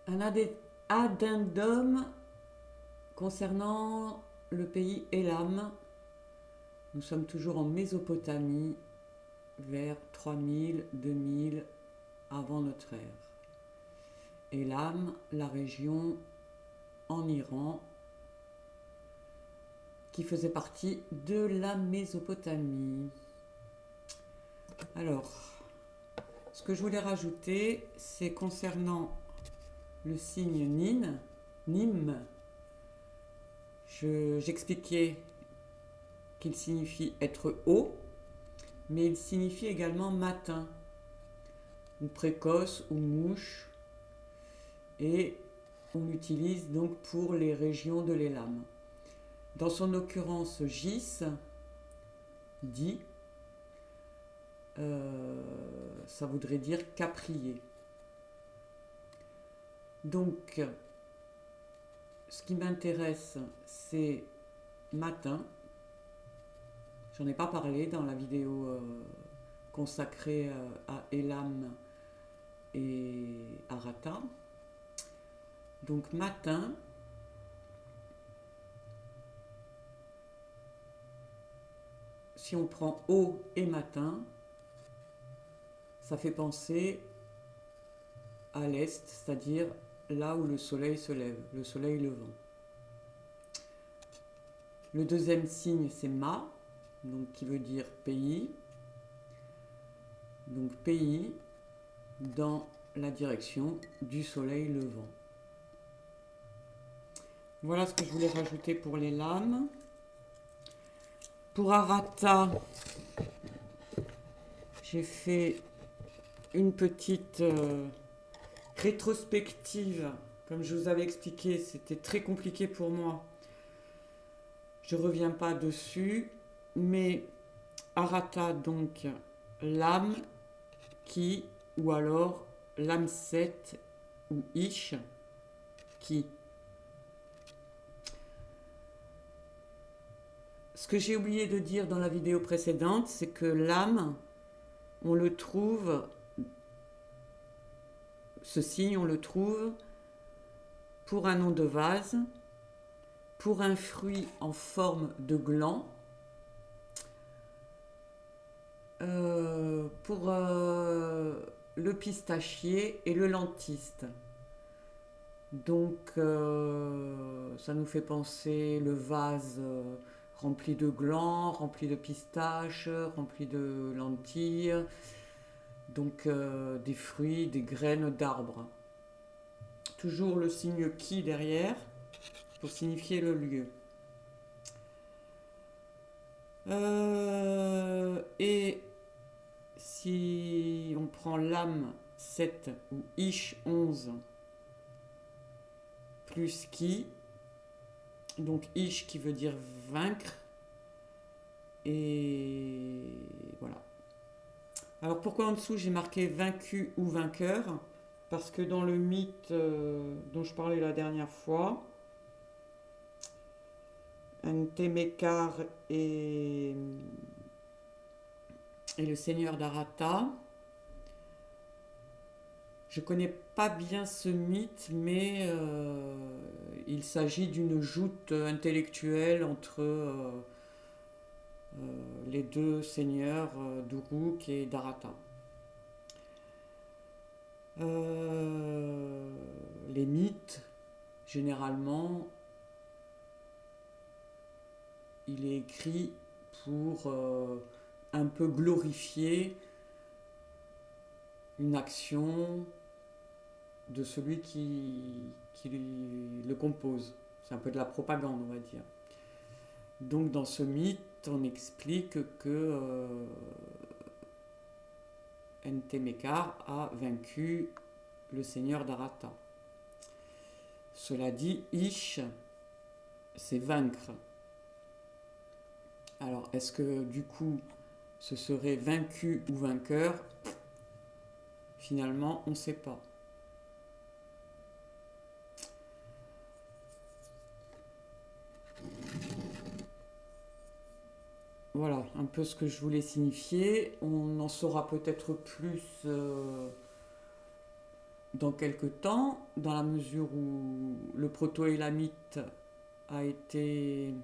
Un addendum concernant le pays Elam. Nous sommes toujours en Mésopotamie, vers 3000, 2000 avant notre ère. Elam, la région en Iran, qui faisait partie de la Mésopotamie. Alors, ce que je voulais rajouter, c'est concernant le signe Nim. J'expliquais qu'il signifie être haut, mais il signifie également matin, ou précoce, ou mouche, et on l'utilise donc pour les régions de l'Élam. Dans son occurrence, Gis, dit, ça voudrait dire caprier. Donc, ce qui m'intéresse, c'est matin. J'en ai pas parlé dans la vidéo consacrée à Elam et Arata. Donc matin, si on prend haut et matin, ça fait penser à l'est, c'est-à-dire là où le soleil se lève, le soleil levant. Le deuxième signe, c'est Ma, donc qui veut dire pays. Donc pays dans la direction du soleil levant. Voilà ce que je voulais rajouter pour les lames. Pour Arata, j'ai fait une petite rétrospective. Comme je vous avais expliqué, c'était très compliqué pour moi. Je ne reviens pas dessus, mais Arata, donc l'âme qui, ou alors l'âme 7 ou Ish, qui. Ce que j'ai oublié de dire dans la vidéo précédente, c'est que l'âme, on le trouve, ce signe, on le trouve pour un nom de vase, pour un fruit en forme de gland, pour le pistachier et le lentiste. Donc ça nous fait penser le vase rempli de glands, rempli de pistaches, rempli de lentilles, donc des fruits, des graines d'arbres. Toujours le signe qui derrière pour signifier le lieu. Et si on prend l'âme 7 ou Ish 11 plus qui, donc Ish qui veut dire vaincre, et voilà. Alors pourquoi en dessous j'ai marqué vaincu ou vainqueur? Parce que dans le mythe dont je parlais la dernière fois, Ntemekar et le seigneur d'Arata, je connais pas bien ce mythe, mais il s'agit d'une joute intellectuelle entre les deux seigneurs d'Uruk et d'Arata. Les mythes, généralement, il est écrit pour un peu glorifier une action de celui qui le compose. C'est un peu de la propagande, on va dire. Donc dans ce mythe, on explique que Ntemekar a vaincu le seigneur d'Arata. Cela dit, Ish, c'est vaincre. Alors, est-ce que du coup, ce serait vaincu ou vainqueur? Finalement, on ne sait pas. Voilà, un peu ce que je voulais signifier. On en saura peut-être plus dans quelque temps, dans la mesure où le proto-élamite a été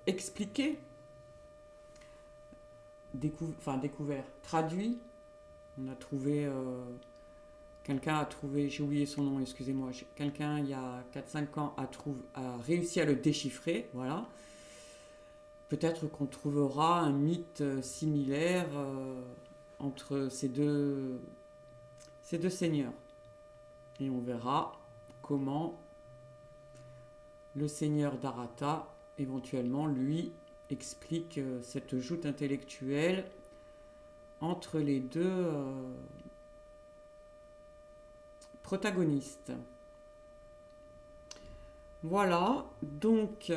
expliqué, découvert, traduit. On a trouvé, quelqu'un a trouvé, j'ai oublié son nom, excusez-moi, quelqu'un il y a 4-5 ans a réussi à le déchiffrer, voilà. Peut-être qu'on trouvera un mythe similaire entre ces deux seigneurs. Et on verra comment le seigneur d'Arata, éventuellement, lui, explique cette joute intellectuelle entre les deux protagonistes. Voilà, donc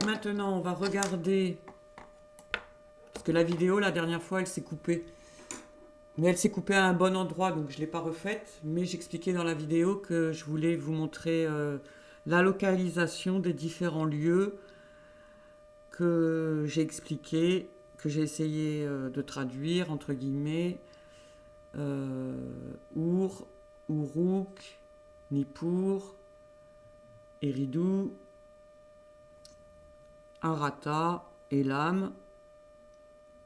maintenant on va regarder, parce que la vidéo la dernière fois elle s'est coupée, mais elle s'est coupée à un bon endroit donc je ne l'ai pas refaite, mais j'expliquais dans la vidéo que je voulais vous montrer la localisation des différents lieux que j'ai expliqué, que j'ai essayé de traduire entre guillemets, Our, Uruk, Nippur, Eridu, Arata et Lam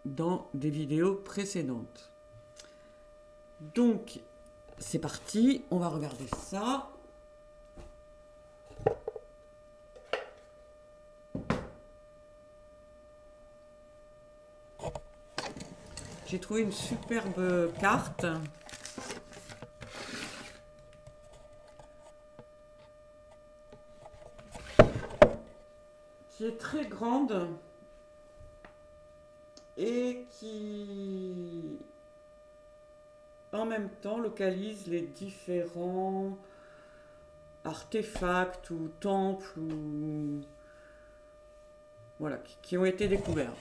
dans des vidéos précédentes. Donc, c'est parti, on va regarder ça. J'ai trouvé une superbe carte. Qui est très grande et qui en même temps localise les différents artefacts ou temples ou voilà, qui ont été découverts.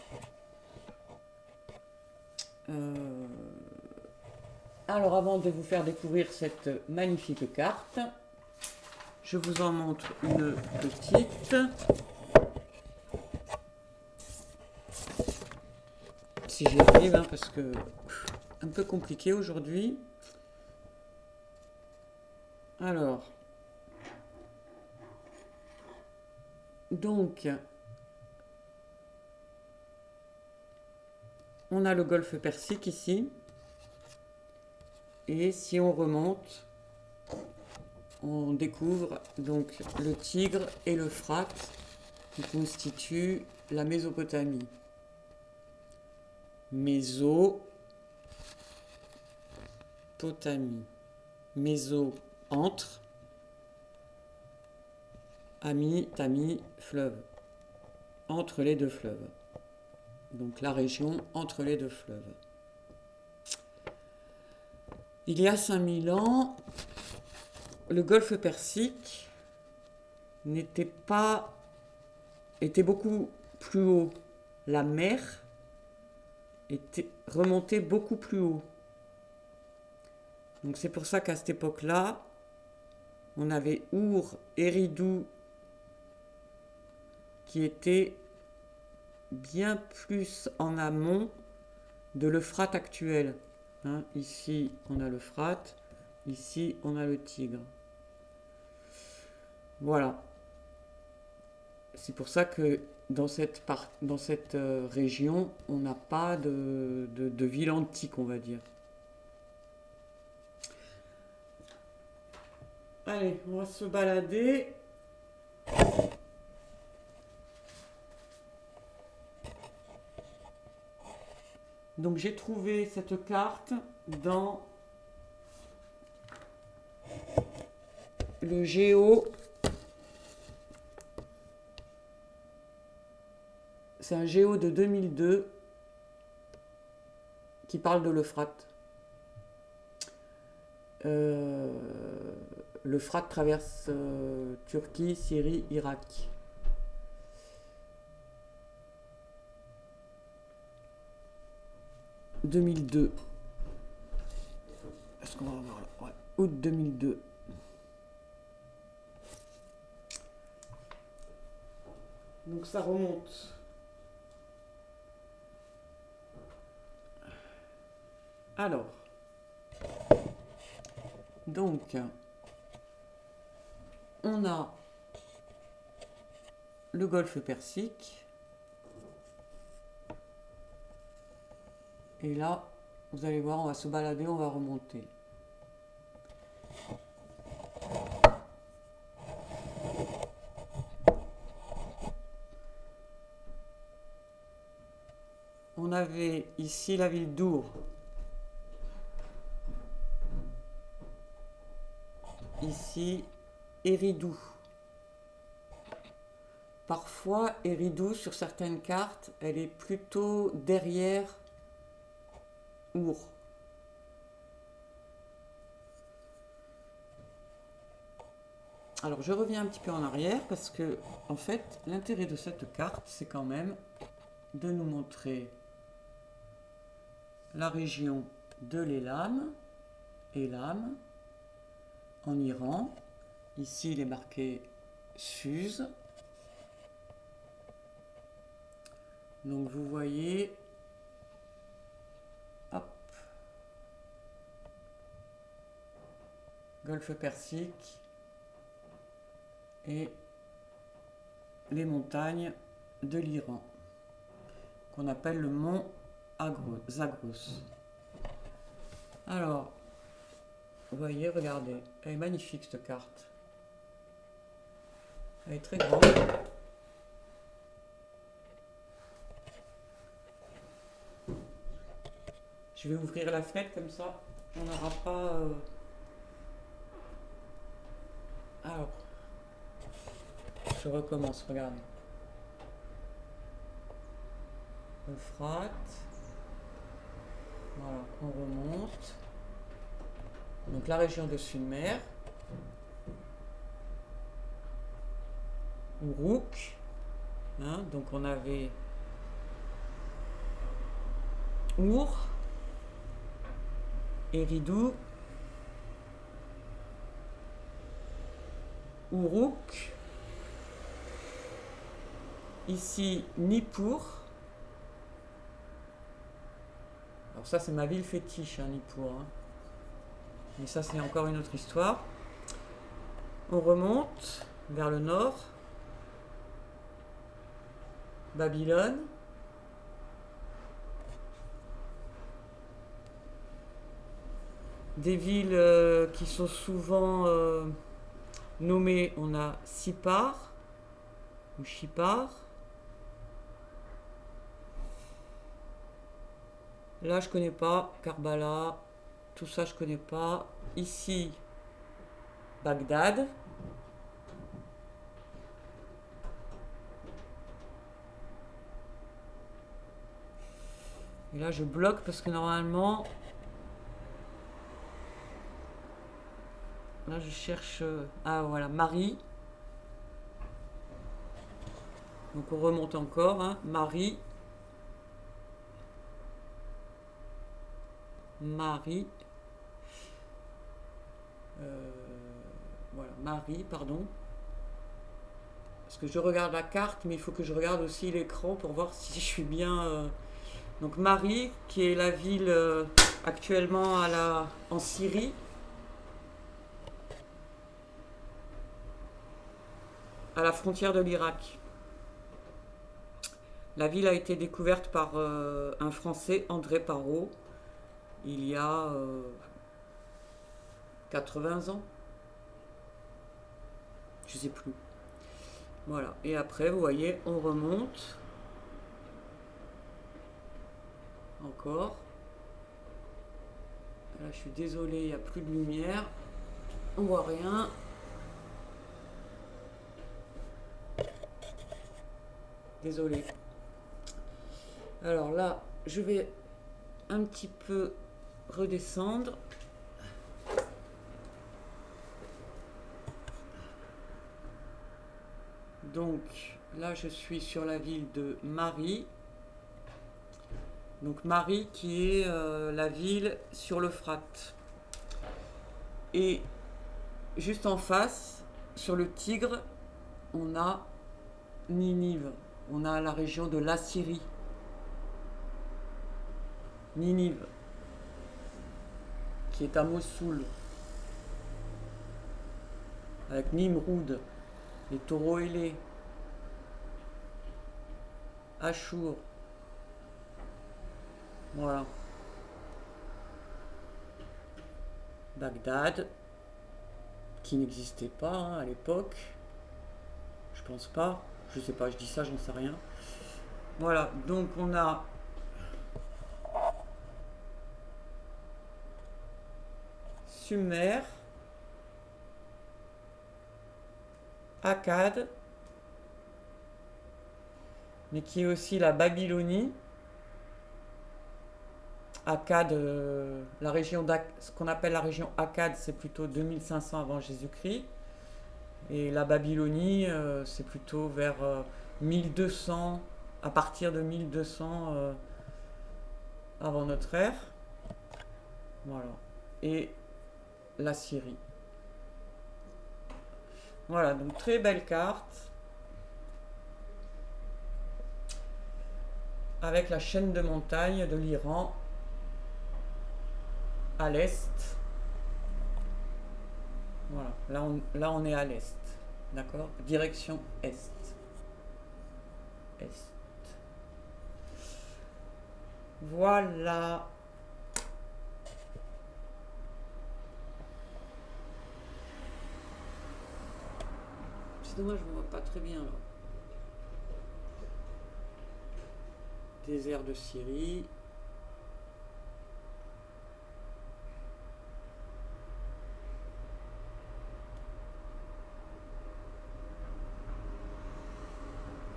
Alors avant de vous faire découvrir cette magnifique carte, je vous en montre une petite. Si j'y arrive, hein, parce que un peu compliqué aujourd'hui. Alors, donc, on a le golfe Persique ici. Et si on remonte, on découvre donc le Tigre et l'Euphrate qui constituent la Mésopotamie. Méso entre, Tami, fleuve. Entre les deux fleuves. Donc la région entre les deux fleuves. Il y a 5000 ans, le golfe Persique était beaucoup plus haut. La mer remontait beaucoup plus haut. Donc c'est pour ça qu'à cette époque-là, on avait Our, Eridu, qui était bien plus en amont de l'Euphrate actuel. Hein, ici, on a l'Euphrate, ici, on a le Tigre. Voilà. C'est pour ça que dans cette région, on n'a pas de ville antique, on va dire. Allez, on va se balader. Donc j'ai trouvé cette carte dans le Géo. C'est un Géo de 2002 qui parle de l'Euphrate. L'Euphrate traverse Turquie, Syrie, Irak. « 2002. Est-ce qu'on va voir là? Ouais. Août 2002. Donc ça remonte Alors, donc, on a le golfe Persique. Et là, vous allez voir, on va se balader, on va remonter. On avait ici la ville d'Our. Ici, Eridu. Parfois, Eridu, sur certaines cartes, elle est plutôt derrière Our. Alors, je reviens un petit peu en arrière parce que, en fait, l'intérêt de cette carte, c'est quand même de nous montrer la région de l'Elam, Elam, en Iran. Ici, il est marqué Suse. Donc, vous voyez, hop, golfe Persique et les montagnes de l'Iran, qu'on appelle le mont Zagros. Alors, vous voyez, regardez, elle est magnifique cette carte. Elle est très grande. Je vais ouvrir la fenêtre comme ça, on n'aura pas... Alors, je recommence, regardez. Euphrate. Voilà, on remonte. Donc la région de Sumer. Uruk. Hein, donc on avait Our, Eridu, Uruk. Ici, Nippur. Alors ça, c'est ma ville fétiche, hein, Nippur. Hein. Mais ça, c'est encore une autre histoire. On remonte vers le nord. Babylone. Des villes qui sont souvent nommées, on a Sipar ou Shipar. Là, je connais pas. Karbala, tout ça, je connais pas. Ici, Bagdad. Et là, je bloque parce que normalement... Là, je cherche... Ah, voilà, Marie. Donc, on remonte encore. Hein. Marie. Voilà, Marie, pardon. Parce que je regarde la carte, mais il faut que je regarde aussi l'écran pour voir si je suis bien... Donc, Marie, qui est la ville actuellement en Syrie. À la frontière de l'Irak. La ville a été découverte par un Français, André Parrot, il y a 80 ans. Je sais plus. Voilà. Et après, vous voyez, on remonte. Encore. Là, je suis désolée, il n'y a plus de lumière. On voit rien. Désolée. Alors là, je vais un petit peu redescendre. Donc là, je suis sur la ville de Mari. Donc Mari qui est la ville sur l'Euphrate. Et juste en face, sur le Tigre, on a Ninive. On a la région de l'Assyrie. Ninive. qui est à Mossoul, avec Nimroud, les taureaux ailés, Achour, voilà, Bagdad, qui n'existait pas hein, à l'époque, je pense pas, je sais pas, je dis ça, j'en sais rien. Voilà, donc on a Sumer, Akkad, mais qui est aussi la Babylonie. Akkad, la région ce qu'on appelle la région Akkad, c'est plutôt 2500 avant Jésus-Christ. Et la Babylonie, c'est plutôt vers 1200, à partir de 1200 avant notre ère. Voilà. Et la Syrie. Voilà, donc très belle carte. Avec la chaîne de montagnes de l'Iran à l'est. Voilà, là on est à l'est. D'accord? Direction est. Est. Voilà. C'est dommage, je ne vois pas très bien là. Désert de Syrie.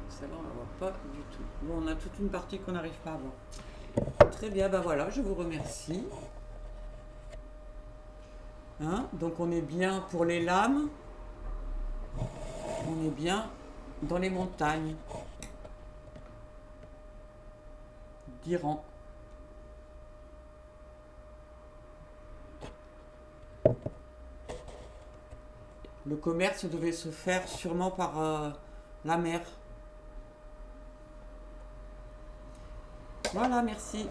Celle-là, on ne la voit pas du tout. Bon, on a toute une partie qu'on n'arrive pas à voir. Très bien, ben voilà, je vous remercie. Hein? Donc on est bien pour les lames. On est bien dans les montagnes d'Iran. Le commerce devait se faire sûrement par la mer. Voilà, merci.